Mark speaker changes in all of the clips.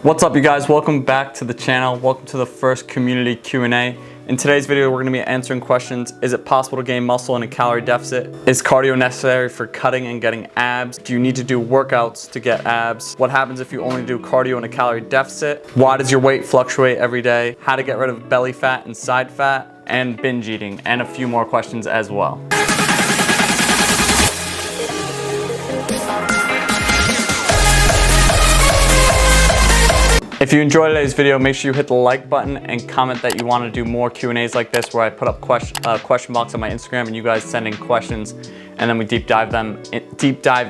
Speaker 1: What's up, you guys? Welcome back to the channel. Welcome to the first community Q&A. In today's video, we're going to be answering questions. Is it possible to gain muscle in a calorie deficit? Is cardio necessary for cutting and getting abs? Do you need to do workouts to get abs? What happens if you only do cardio in a calorie deficit? Why does your weight fluctuate every day? How to get rid of belly fat and side fat? And binge eating, and a few more questions as well. If you enjoyed today's video, make sure you hit the like button and comment that you want to do more Q&As like this, where I put up question box on my Instagram and you guys send in questions, and then we deep dive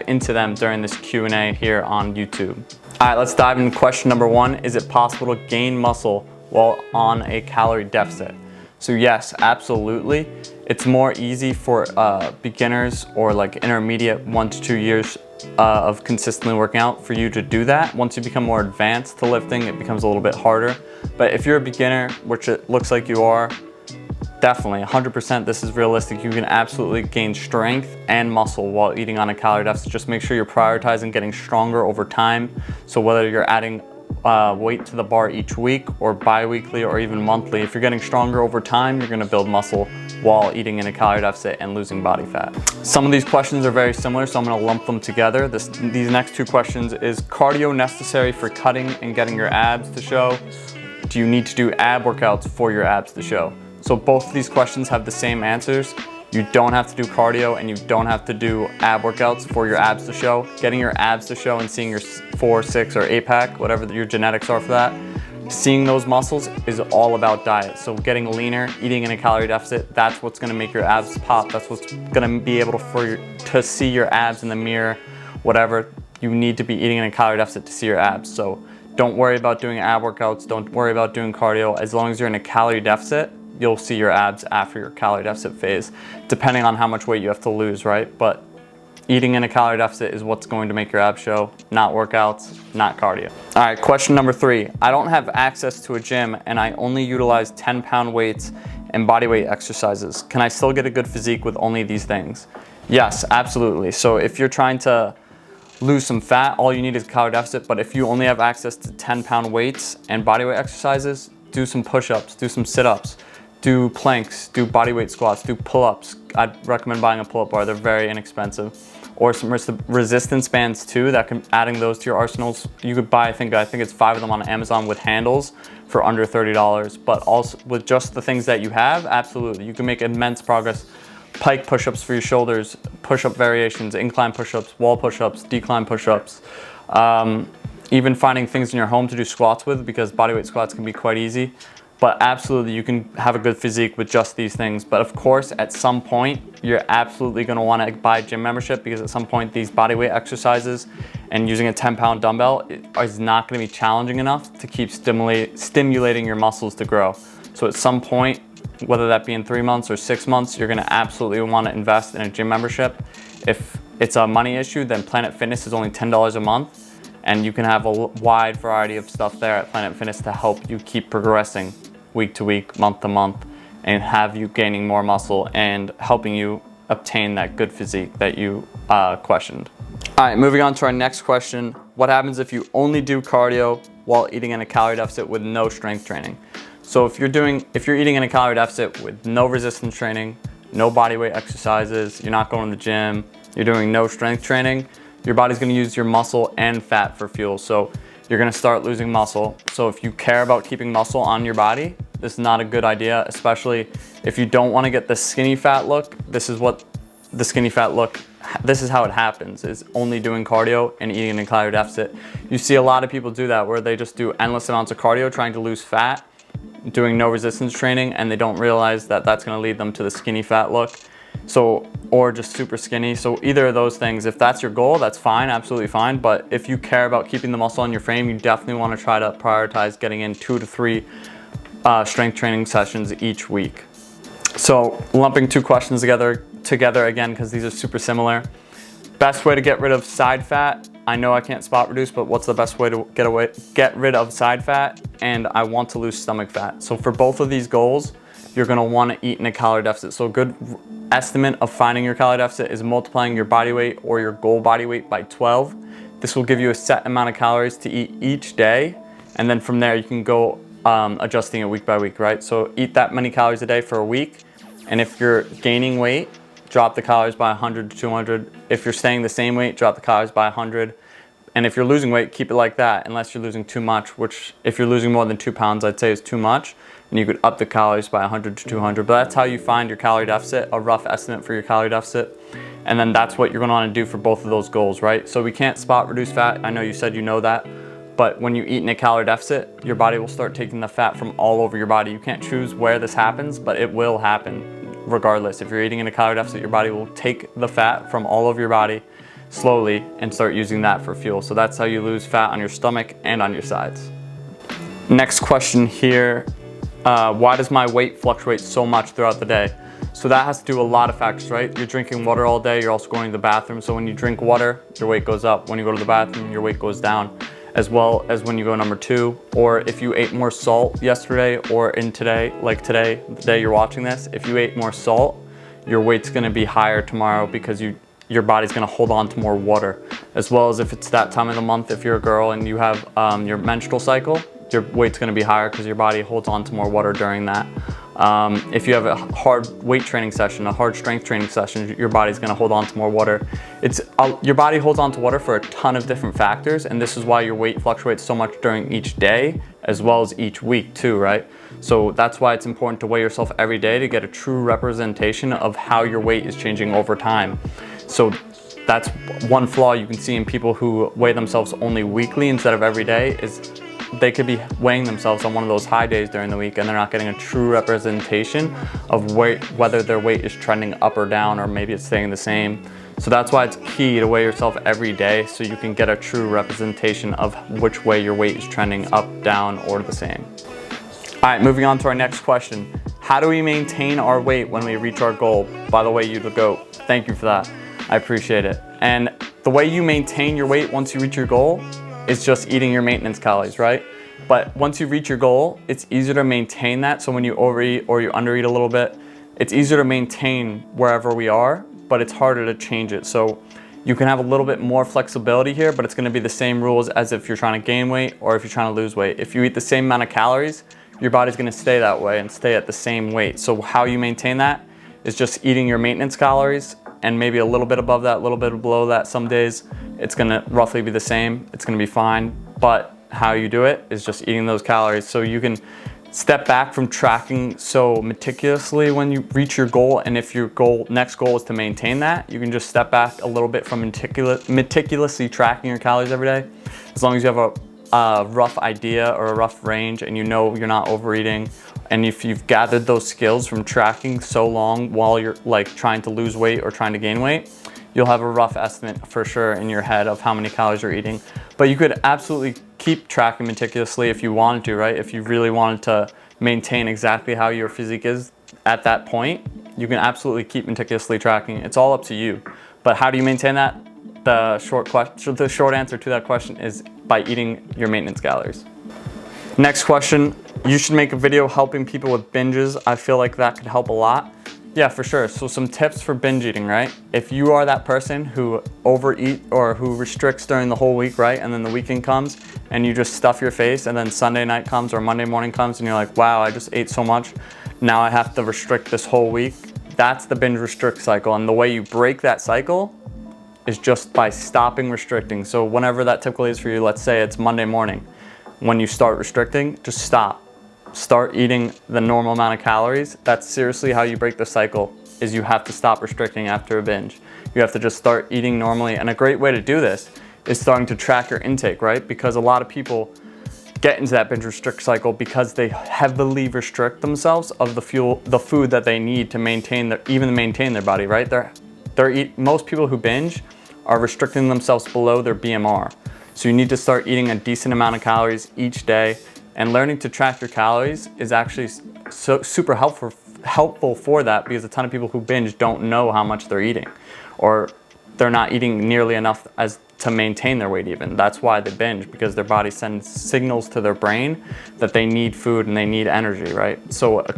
Speaker 1: into them during this Q&A here on YouTube. All right, let's dive into question number one. Is it possible to gain muscle while on a calorie deficit? So yes, absolutely. It's more easy for beginners or like intermediate 1 to 2 years of consistently working out for you to do that. Once you become more advanced to lifting, it becomes a little bit harder. But if you're a beginner, which it looks like you are, definitely 100% this is realistic. You can absolutely gain strength and muscle while eating on a calorie deficit. Just make sure you're prioritizing getting stronger over time. So whether you're adding weight to the bar each week or bi-weekly or even monthly, if you're getting stronger over time, you're going to build muscle while eating in a calorie deficit and losing body fat. Some of these questions are very similar, so I'm going to lump them together. These next two questions: is cardio necessary for cutting and getting your abs to show? Do you need to do ab workouts for your abs to show? So both of these questions have the same answers. You don't have to do cardio and you don't have to do ab workouts for your abs to show. Getting your abs to show and seeing your 4, 6, or 8 pack, whatever your genetics are for that, seeing those muscles is all about diet. So getting leaner, eating in a calorie deficit, that's what's gonna make your abs pop. That's what's gonna be able to see your abs in the mirror, whatever. You need to be eating in a calorie deficit to see your abs. So don't worry about doing ab workouts. Don't worry about doing cardio. As long as you're in a calorie deficit, you'll see your abs after your calorie deficit phase, depending on how much weight you have to lose, right? But eating in a calorie deficit is what's going to make your abs show, not workouts, not cardio. All right, question number 3. I don't have access to a gym and I only utilize 10-pound weights and bodyweight exercises. Can I still get a good physique with only these things? Yes, absolutely. So if you're trying to lose some fat, all you need is a calorie deficit. But if you only have access to 10-pound weights and bodyweight exercises, do some push-ups, do some sit-ups, do planks, do bodyweight squats, do pull-ups. I'd recommend buying a pull-up bar. They're very inexpensive. Or some resistance bands too, adding those to your arsenals. You could buy, I think it's 5 of them on Amazon with handles for under $30. But also with just the things that you have, absolutely. You can make immense progress. Pike push-ups for your shoulders, push-up variations, incline push-ups, wall push-ups, decline push-ups. Even finding things in your home to do squats with, because bodyweight squats can be quite easy. But absolutely, you can have a good physique with just these things. But of course, at some point, you're absolutely gonna wanna buy a gym membership, because at some point, these bodyweight exercises and using a 10-pound dumbbell is not gonna be challenging enough to keep stimulating your muscles to grow. So at some point, whether that be in 3 months or 6 months, you're gonna absolutely wanna invest in a gym membership. If it's a money issue, then Planet Fitness is only $10 a month, and you can have a wide variety of stuff there at Planet Fitness to help you keep progressing week to week, month to month, and have you gaining more muscle and helping you obtain that good physique that you questioned. All right, moving on to our next question. What happens if you only do cardio while eating in a calorie deficit with no strength training? So if you're eating in a calorie deficit with no resistance training, no bodyweight exercises, you're not going to the gym, you're doing no strength training, your body's gonna use your muscle and fat for fuel. So you're gonna start losing muscle. So if you care about keeping muscle on your body, this is not a good idea, especially if you don't wanna get the skinny fat look. This is what the skinny fat look, this is how it happens, is only doing cardio and eating in a calorie deficit. You see a lot of people do that, where they just do endless amounts of cardio trying to lose fat, doing no resistance training, and they don't realize that that's gonna lead them to the skinny fat look. So, or just super skinny. So either of those things, if that's your goal, that's fine, absolutely fine. But if you care about keeping the muscle on your frame, you definitely want to try to prioritize getting in 2 to 3 strength training sessions each week. So lumping two questions together again, because these are super similar. Best way to get rid of side fat. I know I can't spot reduce, but what's the best way to get rid of side fat? And I want to lose stomach fat. So for both of these goals, you're gonna wanna eat in a calorie deficit. So a good estimate of finding your calorie deficit is multiplying your body weight or your goal body weight by 12. This will give you a set amount of calories to eat each day And then from there, you can go adjusting it week by week, right? So eat that many calories a day for a week. And if you're gaining weight, drop the calories by 100 to 200. If you're staying the same weight, drop the calories by 100. And if you're losing weight, keep it like that, unless you're losing too much, which if you're losing more than 2 pounds, I'd say is too much. And you could up the calories by 100 to 200. But that's how you find your calorie deficit, a rough estimate for your calorie deficit. And then that's what you're gonna wanna do for both of those goals, right? So we can't spot reduce fat. I know you said you know that, but when you eat in a calorie deficit, your body will start taking the fat from all over your body. You can't choose where this happens, but it will happen regardless. If you're eating in a calorie deficit, your body will take the fat from all over your body slowly and start using that for fuel. So that's how you lose fat on your stomach and on your sides. Next question here, why does my weight fluctuate so much throughout the day? So that has to do with a lot of factors, right? You're drinking water all day, you're also going to the bathroom. So when you drink water, your weight goes up. When you go to the bathroom, your weight goes down, as well as when you go number 2, or if you ate more salt yesterday or in today, like today, the day you're watching this, if you ate more salt, your weight's gonna be higher tomorrow because your body's gonna hold on to more water. As well as if it's that time of the month, if you're a girl and you have your menstrual cycle, your weight's gonna be higher because your body holds on to more water during that. If you have a hard weight training session, a hard strength training session, your body's gonna hold on to more water. Your body holds on to water for a ton of different factors, and this is why your weight fluctuates so much during each day, as well as each week too, right? So that's why it's important to weigh yourself every day to get a true representation of how your weight is changing over time. So that's one flaw you can see in people who weigh themselves only weekly instead of every day, is they could be weighing themselves on one of those high days during the week and they're not getting a true representation of whether their weight is trending up or down, or maybe it's staying the same. So that's why it's key to weigh yourself every day so you can get a true representation of which way your weight is trending up, down, or the same. All right, moving on to our next question. How do we maintain our weight when we reach our goal? By the way, you the GOAT. Thank you for that. I appreciate it. And the way you maintain your weight once you reach your goal is just eating your maintenance calories, right? But once you reach your goal, it's easier to maintain that. So when you overeat or you undereat a little bit, it's easier to maintain wherever we are, but it's harder to change it. So you can have a little bit more flexibility here, but it's gonna be the same rules as if you're trying to gain weight or if you're trying to lose weight. If you eat the same amount of calories, your body's gonna stay that way and stay at the same weight. So how you maintain that is just eating your maintenance calories and maybe a little bit above that, a little bit below that. Some days it's gonna roughly be the same, it's gonna be fine, but how you do it is just eating those calories. So you can step back from tracking so meticulously when you reach your goal, and if your next goal is to maintain that, you can just step back a little bit from meticulously tracking your calories every day. As long as you have a rough idea or a rough range and you know you're not overeating, and if you've gathered those skills from tracking so long while you're like trying to lose weight or trying to gain weight, you'll have a rough estimate for sure in your head of how many calories you're eating. But you could absolutely keep tracking meticulously if you wanted to, right? If you really wanted to maintain exactly how your physique is at that point, you can absolutely keep meticulously tracking. It's all up to you. But how do you maintain that? The short answer to that question is by eating your maintenance calories. Next question, you should make a video helping people with binges. I feel like that could help a lot. Yeah, for sure. So some tips for binge eating, right? If you are that person who overeat or who restricts during the whole week, right? And then the weekend comes and you just stuff your face, and then Sunday night comes or Monday morning comes and you're like, wow, I just ate so much. Now I have to restrict this whole week. That's the binge restrict cycle. And the way you break that cycle is just by stopping restricting. So whenever that typically is for you, let's say it's Monday morning. When you start restricting, just stop. Start eating the normal amount of calories. That's seriously how you break the cycle, is you have to stop restricting after a binge. You have to just start eating normally. And a great way to do this is starting to track your intake, right? Because a lot of people get into that binge restrict cycle because they heavily restrict themselves of the food that they need to maintain their body, right? Most people who binge are restricting themselves below their BMR. So you need to start eating a decent amount of calories each day, and learning to track your calories is actually super helpful for that, because a ton of people who binge don't know how much they're eating, or they're not eating nearly enough to maintain their weight even. That's why they binge, because their body sends signals to their brain that they need food and they need energy, right? So a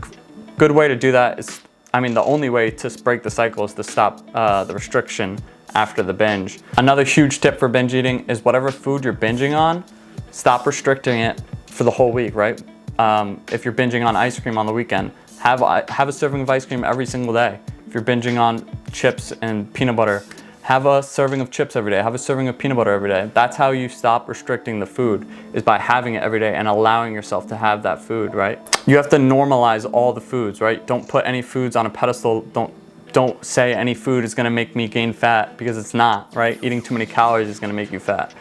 Speaker 1: good way to do that is, the only way to break the cycle is to stop the restriction after the binge. Another huge tip for binge eating is whatever food you're binging on, stop restricting it for the whole week, right? If you're binging on ice cream on the weekend, have a serving of ice cream every single day. If you're binging on chips and peanut butter, have a serving of chips every day. Have a serving of peanut butter every day. That's how you stop restricting the food, is by having it every day and allowing yourself to have that food, right? You have to normalize all the foods, right? Don't put any foods on a pedestal. Don't say any food is gonna make me gain fat, because it's not, right? Eating too many calories is gonna make you fat.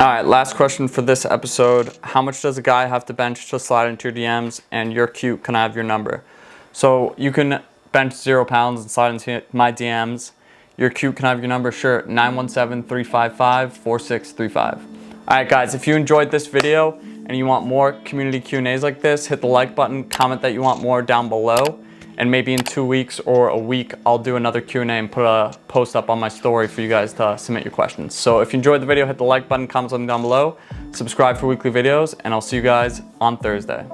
Speaker 1: All right, last question for this episode. How much does a guy have to bench to slide into your DMs? And you're cute, can I have your number? So you can bench 0 pounds and slide into my DMs. You're cute, can I have your number? Sure, 917-355-4635. All right, guys, if you enjoyed this video and you want more community Q&As like this, hit the like button, comment that you want more down below, and maybe in 2 weeks or a week, I'll do another Q&A and put a post up on my story for you guys to submit your questions. So if you enjoyed the video, hit the like button, comment something down below, subscribe for weekly videos, and I'll see you guys on Thursday.